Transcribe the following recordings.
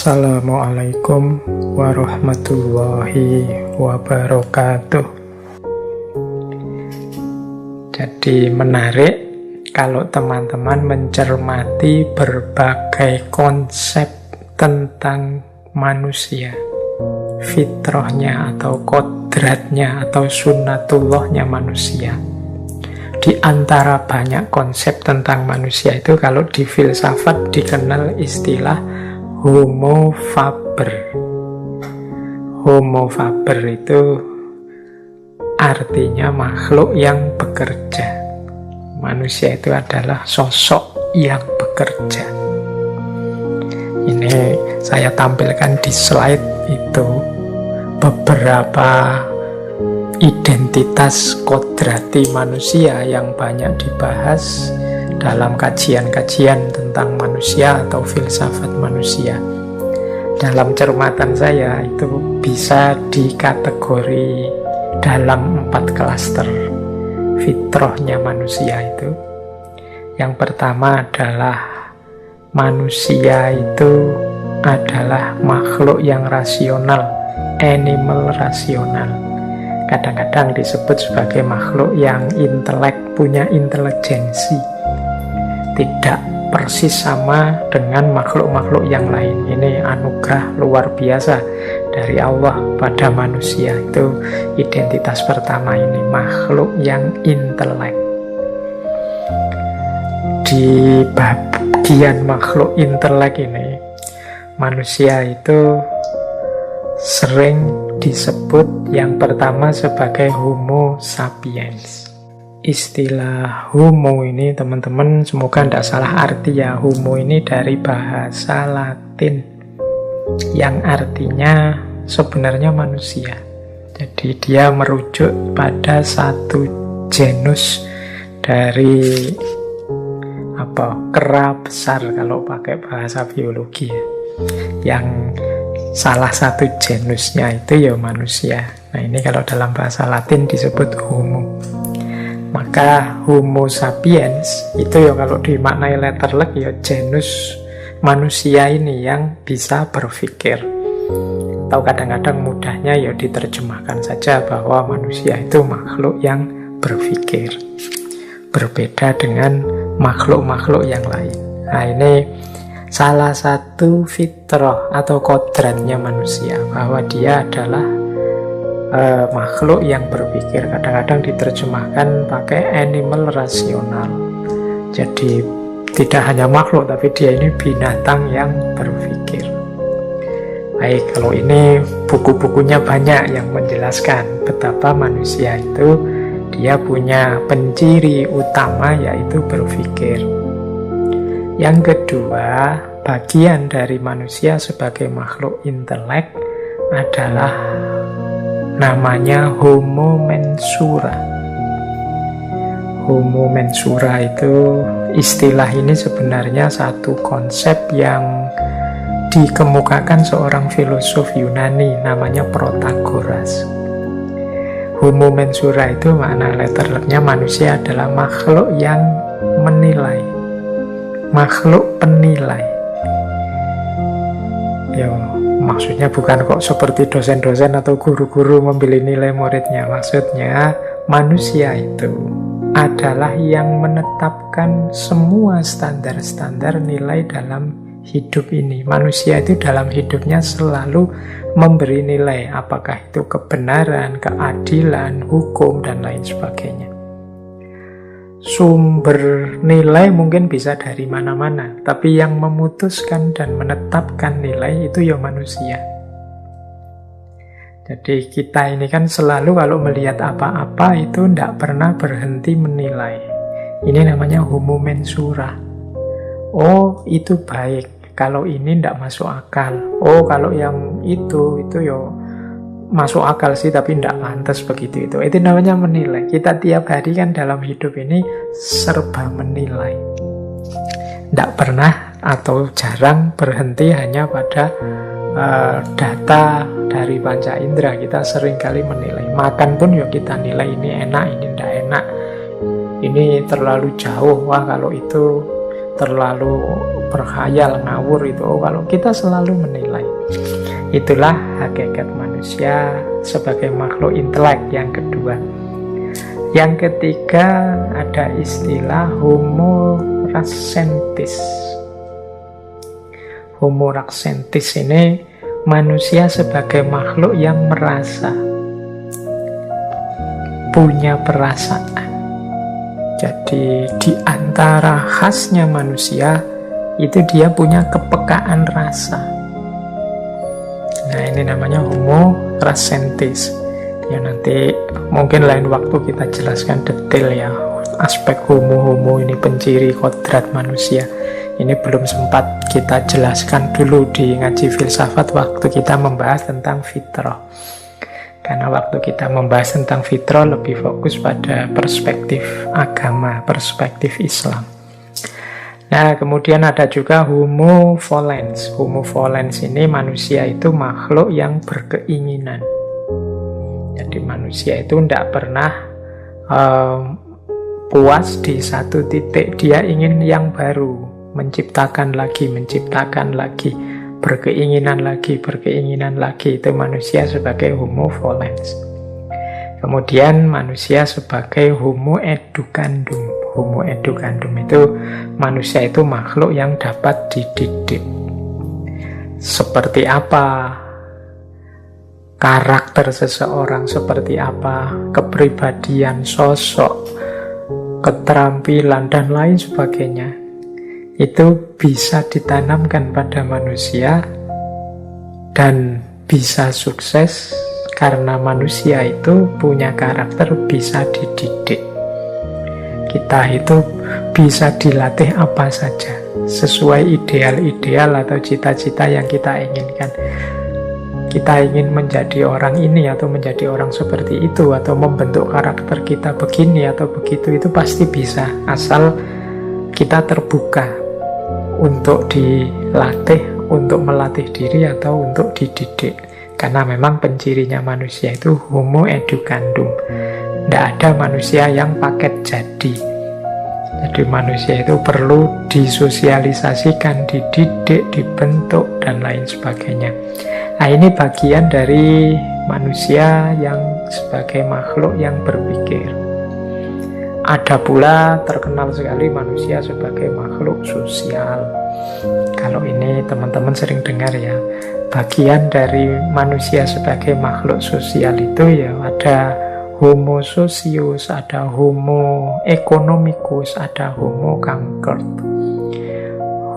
Assalamualaikum warahmatullahi wabarakatuh. Jadi menarik kalau teman-teman mencermati berbagai konsep tentang manusia, fitrahnya atau kodratnya atau sunnatullahnya manusia. Di antara banyak konsep tentang manusia itu, kalau di filsafat dikenal istilah Homo faber. Homo faber itu artinya makhluk yang bekerja. Manusia itu adalah sosok yang bekerja. Ini saya tampilkan di slide itu beberapa identitas kodrati manusia yang banyak dibahas dalam kajian-kajian tentang manusia atau filsafat manusia. Dalam cermatan saya itu bisa dikategori dalam 4 klaster fitrahnya manusia itu. Yang pertama adalah manusia itu adalah makhluk yang rasional, animal rasional. Kadang-kadang disebut sebagai makhluk yang intelek, punya intelijensi. Tidak persis sama dengan makhluk-makhluk yang lain. Ini anugerah luar biasa dari Allah pada manusia. Itu identitas pertama, ini makhluk yang intelek. Di bagian makhluk intelek ini, manusia itu sering disebut yang pertama sebagai Homo sapiens. Istilah homo ini teman-teman semoga tidak salah arti ya. Homo ini dari bahasa Latin yang artinya sebenarnya manusia. Jadi dia merujuk pada satu genus dari kera besar kalau pakai bahasa biologi ya. Yang salah satu genusnya itu ya manusia. Nah ini kalau dalam bahasa Latin disebut homo. Maka Homo sapiens itu ya kalau dimaknai letterlek ya genus manusia ini yang bisa berpikir. Atau kadang-kadang mudahnya ya diterjemahkan saja bahwa manusia itu makhluk yang berpikir. Berbeda dengan makhluk-makhluk yang lain. Nah ini salah satu fitrah atau kodratnya manusia, bahwa dia adalah makhluk yang berpikir. Kadang-kadang diterjemahkan pakai animal rasional. Jadi tidak hanya makhluk, tapi dia ini binatang yang berpikir. Baik, kalau ini buku-bukunya banyak yang menjelaskan betapa manusia itu dia punya penciri utama yaitu berpikir. Yang kedua, bagian dari manusia sebagai makhluk intelek adalah namanya Homo mensura. Homo mensura itu, istilah ini sebenarnya satu konsep yang dikemukakan seorang filosof Yunani namanya Protagoras. Homo mensura itu makna letterleknya manusia adalah makhluk yang menilai, makhluk penilai. Maksudnya bukan kok seperti dosen-dosen atau guru-guru membeli nilai muridnya. Maksudnya manusia itu adalah yang menetapkan semua standar-standar nilai dalam hidup ini. Manusia itu dalam hidupnya selalu memberi nilai, apakah itu kebenaran, keadilan, hukum, dan lain sebagainya. Sumber nilai mungkin bisa dari mana-mana, tapi yang memutuskan dan menetapkan nilai itu ya manusia. Jadi kita ini kan selalu kalau melihat apa-apa itu tidak pernah berhenti menilai. Ini namanya Homo mensura. Oh itu baik, kalau ini tidak masuk akal. Oh kalau yang itu ya masuk akal sih, tapi tidak pantas begitu itu. Itu namanya menilai. Kita tiap hari kan dalam hidup ini serba menilai. Tidak pernah atau jarang berhenti hanya pada data dari panca indera. Kita seringkali menilai. Makan pun ya kita nilai, ini enak, ini tidak enak. Ini terlalu jauh, wah kalau itu terlalu berkhayal, ngawur itu. Kalau kita selalu menilai. Itulah hakikat manusia sebagai makhluk intelek yang kedua. Yang ketiga ada istilah homo rasentis. Homo rasentis ini manusia sebagai makhluk yang merasa, punya perasaan. Jadi di antara khasnya manusia itu dia punya kepekaan rasa. Nah, ini namanya homo rasentis. Ya, nanti mungkin lain waktu kita jelaskan detail ya aspek homo ini, penciri kodrat manusia. Ini belum sempat kita jelaskan dulu di ngaji filsafat waktu kita membahas tentang fitrah. Karena waktu kita membahas tentang fitrah lebih fokus pada perspektif agama, perspektif Islam. Nah, kemudian ada juga homo volens. Homo volens ini manusia itu makhluk yang berkeinginan. Jadi manusia itu tidak pernah puas di satu titik. Dia ingin yang baru, menciptakan lagi, berkeinginan lagi. Itu manusia sebagai homo volens. Kemudian manusia sebagai homo educandum. Homo educandum itu manusia itu makhluk yang dapat dididik. Seperti apa karakter seseorang, seperti apa kepribadian, sosok, keterampilan, dan lain sebagainya, itu bisa ditanamkan pada manusia dan bisa sukses karena manusia itu punya karakter bisa dididik. Kita itu bisa dilatih apa saja sesuai ideal-ideal atau cita-cita yang kita inginkan. Kita ingin menjadi orang ini atau menjadi orang seperti itu, atau membentuk karakter kita begini atau begitu, itu pasti bisa asal kita terbuka untuk dilatih, untuk melatih diri atau untuk dididik. Karena memang pencirinya manusia itu homo educandum. Tidak ada manusia yang paket jadi. Jadi manusia itu perlu disosialisasikan, dididik, dibentuk, dan lain sebagainya. Nah, ini bagian dari manusia yang sebagai makhluk yang berpikir. Ada pula terkenal sekali manusia sebagai makhluk sosial. Kalau ini teman-teman sering dengar ya, bagian dari manusia sebagai makhluk sosial itu ya ada homo socius, ada homo economicus, ada homo concord.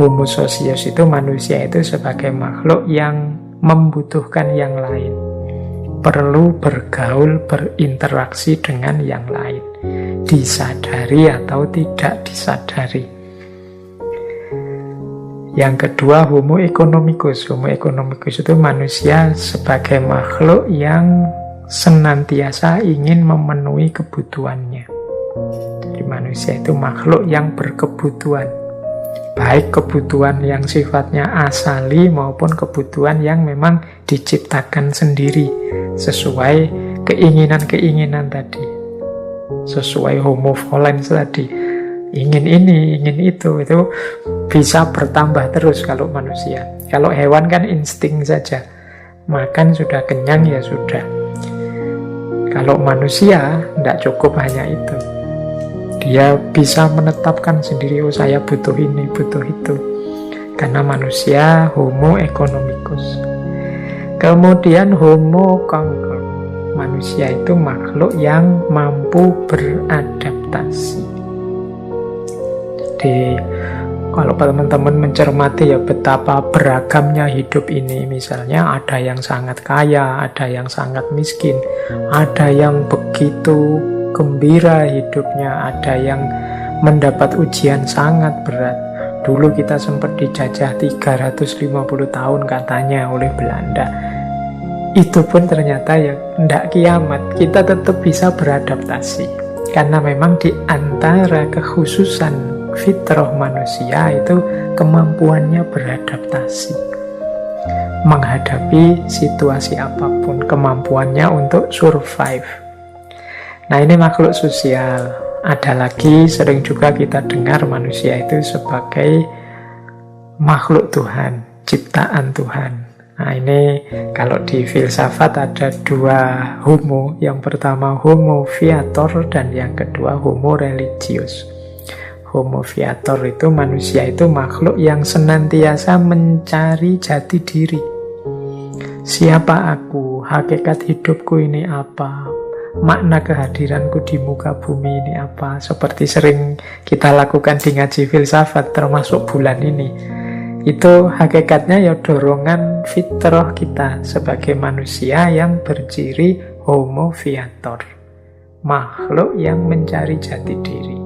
Homo socius itu manusia itu sebagai makhluk yang membutuhkan yang lain, perlu bergaul, berinteraksi dengan yang lain, disadari atau tidak disadari. Yang kedua, homo economicus. Homo economicus itu manusia sebagai makhluk yang senantiasa ingin memenuhi kebutuhannya. Jadi manusia itu makhluk yang berkebutuhan, baik kebutuhan yang sifatnya asali maupun kebutuhan yang memang diciptakan sendiri sesuai keinginan-keinginan tadi, sesuai homo volens tadi. Ingin ini, ingin itu bisa bertambah terus kalau manusia. Kalau hewan kan insting saja, makan sudah kenyang ya sudah. Kalau manusia tidak cukup hanya itu. Dia bisa menetapkan sendiri, oh saya butuh ini, butuh itu. Karena manusia homo economicus. Kemudian homo concord. Manusia itu makhluk yang mampu beradaptasi. Jadi kalau teman-teman mencermati ya betapa beragamnya hidup ini. Misalnya ada yang sangat kaya, ada yang sangat miskin, ada yang begitu gembira hidupnya, ada yang mendapat ujian sangat berat. Dulu kita sempat dijajah 350 tahun katanya oleh Belanda. Itu pun ternyata ya tidak kiamat, kita tetap bisa beradaptasi. Karena memang di antara kekhususan fitrah manusia itu kemampuannya beradaptasi, menghadapi situasi apapun, kemampuannya untuk survive. Nah, ini makhluk sosial. Ada lagi sering juga kita dengar manusia itu sebagai makhluk Tuhan, ciptaan Tuhan. Nah ini kalau di filsafat ada dua homo. Yang pertama homo viator dan yang kedua homo religius. Homo viator itu manusia itu makhluk yang senantiasa mencari jati diri. Siapa aku? Hakikat hidupku ini apa? Makna kehadiranku di muka bumi ini apa? Seperti sering kita lakukan di ngaji filsafat termasuk bulan ini. Itu hakikatnya ya dorongan fitrah kita sebagai manusia yang berciri homo viator. Makhluk yang mencari jati diri.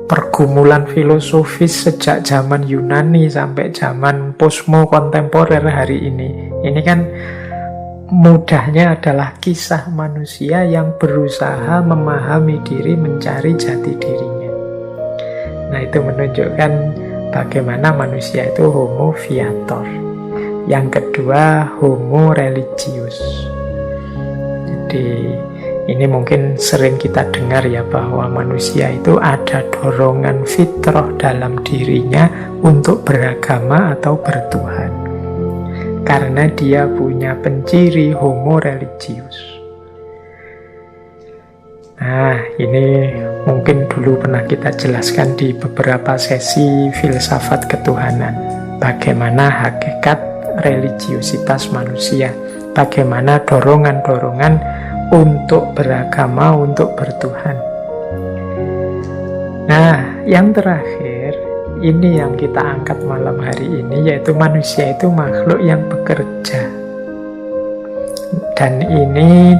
Pergumulan filosofis sejak zaman Yunani sampai zaman posmo kontemporer hari ini. Ini kan mudahnya adalah kisah manusia yang berusaha memahami diri, mencari jati dirinya. Nah itu menunjukkan bagaimana manusia itu homo viator. Yang kedua homo religius. Jadi ini mungkin sering kita dengar ya, bahwa manusia itu ada dorongan fitrah dalam dirinya untuk beragama atau bertuhan. Karena dia punya penciri homo religius. Nah, ini mungkin dulu pernah kita jelaskan di beberapa sesi filsafat ketuhanan. Bagaimana hakikat religiusitas manusia. Bagaimana dorongan-dorongan untuk beragama, untuk bertuhan. Nah, yang terakhir, ini yang kita angkat malam hari ini, yaitu manusia itu makhluk yang bekerja. Dan ini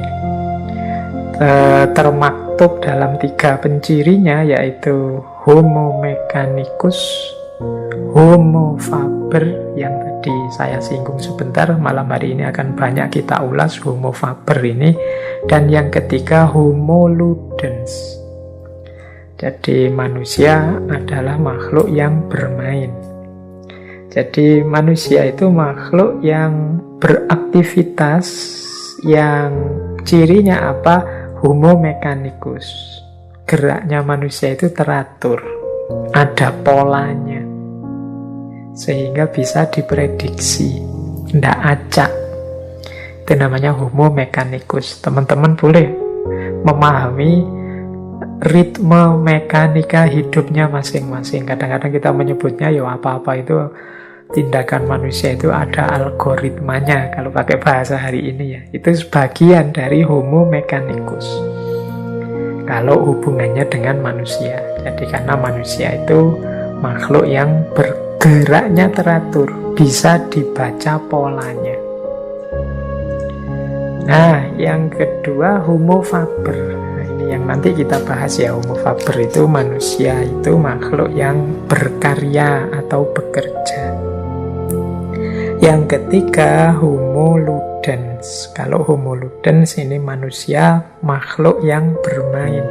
termaktub dalam 3 pencirinya, yaitu homo mechanicus, homo faber, yang tadi saya singgung sebentar, malam hari ini akan banyak kita ulas homo faber ini, dan yang ketiga homo ludens. Jadi manusia adalah makhluk yang bermain. Jadi manusia itu makhluk yang beraktivitas, yang cirinya apa? Homo mechanicus. Geraknya manusia itu teratur, ada polanya, sehingga bisa diprediksi, tidak acak. Itu namanya homo mechanicus. Teman-teman boleh memahami ritme mekanika hidupnya masing-masing. Kadang-kadang kita menyebutnya ya apa-apa itu tindakan manusia itu ada algoritmanya kalau pakai bahasa hari ini ya. Itu sebagian dari homo mechanicus kalau hubungannya dengan manusia. Jadi karena manusia itu makhluk yang bergeraknya teratur, bisa dibaca polanya. Nah, yang kedua homo faber. Nah, ini yang nanti kita bahas ya. Homo faber itu manusia itu makhluk yang berkarya atau bekerja. Yang ketiga homo ludens. Kalau homo ludens ini manusia makhluk yang bermain.